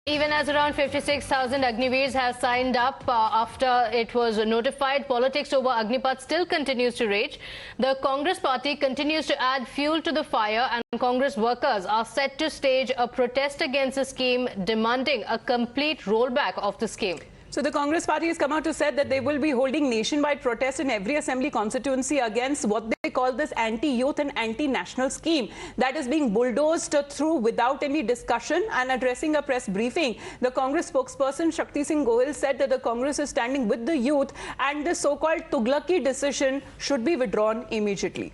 Even as around 56,000 Agniveers have signed up after it was notified, politics over Agnipath still continues to rage. The Congress party continues to add fuel to the fire, and Congress workers are set to stage a protest against the scheme, demanding a complete rollback of the scheme. So the Congress party has come out to say that they will be holding nationwide protests in every assembly constituency against what they call this anti-youth and anti-national scheme that is being bulldozed through without any discussion. And addressing a press briefing, the Congress spokesperson Shaktisinh Gohil said that the Congress is standing with the youth and the so-called Tughlaqi decision should be withdrawn immediately.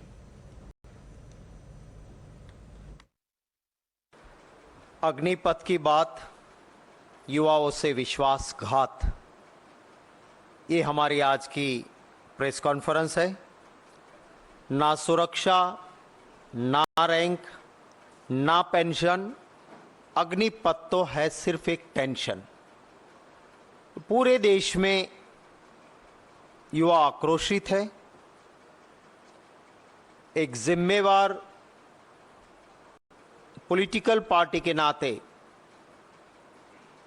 Agnipath की बात, युवाओं से विश्वासघात, ये हमारी आज की press conference है। ना सुरक्षा, ना रैंक, ना पेंशन, अग्निपथ तो है सिर्फ एक टेंशन। पूरे देश में युवा आक्रोशित है। एक जिम्मेवार पॉलिटिकल पार्टी के नाते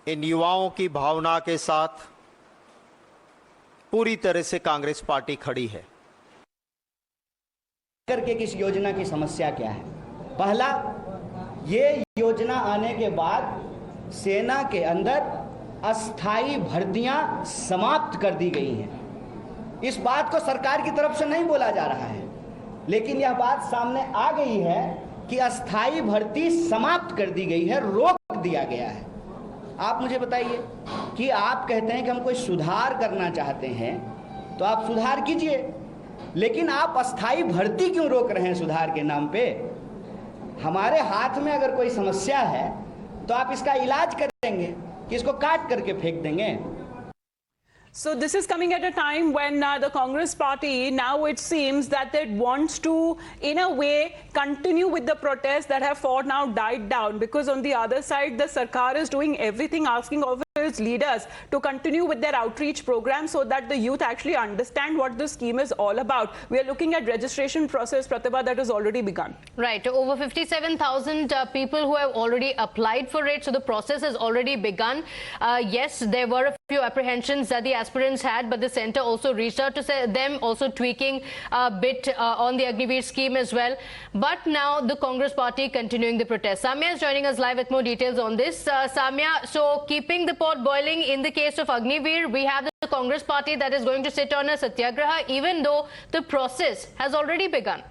इन युवाओं की भावना के साथ पूरी तरह से कांग्रेस पार्टी खड़ी है। करके किस योजना की समस्या क्या है? पहला, ये योजना आने के बाद सेना के अंदर अस्थाई भर्तियां समाप्त कर दी गई हैं। इस बात को सरकार की तरफ से नहीं बोला जा रहा है, लेकिन यह बात सामने आ गई है कि अस्थाई भर्ती समाप्त कर दी गई है, रोक दिया गया है। आप मुझे बताइए कि आप कहते हैं कि हम कोई सुधार करना चाहते हैं, तो आप सुधार कीजिए, लेकिन आप अस्थाई भर्ती क्यों रोक रहे हैं सुधार के नाम पे? हमारे हाथ में अगर कोई समस्या है तो आप इसका इलाज करेंगे कि इसको काट करके फेंक देंगे? So this is coming at a time when the Congress party, now it seems that it wants to, in a way, continue with the protests that have for now died down, because on the other side, the Sarkar is doing everything, asking of its leaders to continue with their outreach program so that the youth actually understand what the scheme is all about. We are looking at registration process, Pratibha, that has already begun. Right. Over 57,000 people who have already applied for it. So the process has already begun. Yes, there were a few apprehensions that the aspirants had, but the centre also reached out to them, also tweaking a bit on the Agniveer scheme as well. But now the Congress party continuing the protest. Samya is joining us live with more details on this. Samya, so keeping the pot boiling in the case of Agniveer, we have the Congress party that is going to sit on a satyagraha, even though the process has already begun.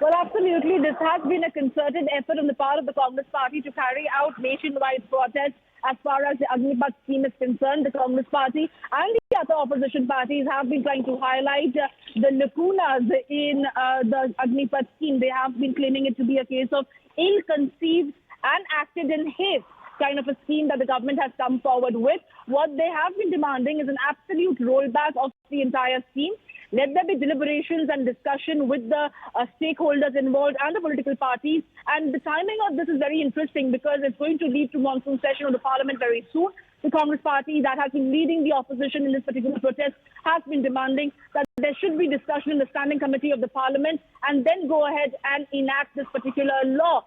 Well, absolutely. This has been a concerted effort on the part of the Congress party to carry out nationwide protests as far as the Agnipath scheme is concerned. The Congress party and the other opposition parties have been trying to highlight the lacunas in the Agnipath scheme. They have been claiming it to be a case of ill-conceived and acted in haste kind of a scheme that the government has come forward with. What they have been demanding is an absolute rollback of the entire scheme. Let there be deliberations and discussion with the stakeholders involved and the political parties. And the timing of this is very interesting because it's going to lead to monsoon session of the parliament very soon. The Congress party that has been leading the opposition in this particular protest has been demanding that there should be discussion in the standing committee of the parliament and then go ahead and enact this particular law.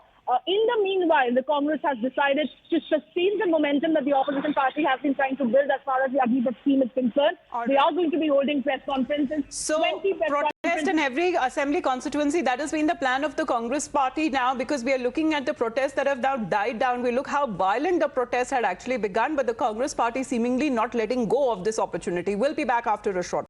In the meanwhile, the Congress has decided to sustain the momentum that the opposition party has been trying to build as far as the Agnipath scheme is concerned. They are going to be holding press conferences. So, protest in every assembly constituency, that has been the plan of the Congress party now, because we are looking at the protests that have now died down. We look how violent the protests had actually begun, but the Congress party seemingly not letting go of this opportunity. We'll be back after a short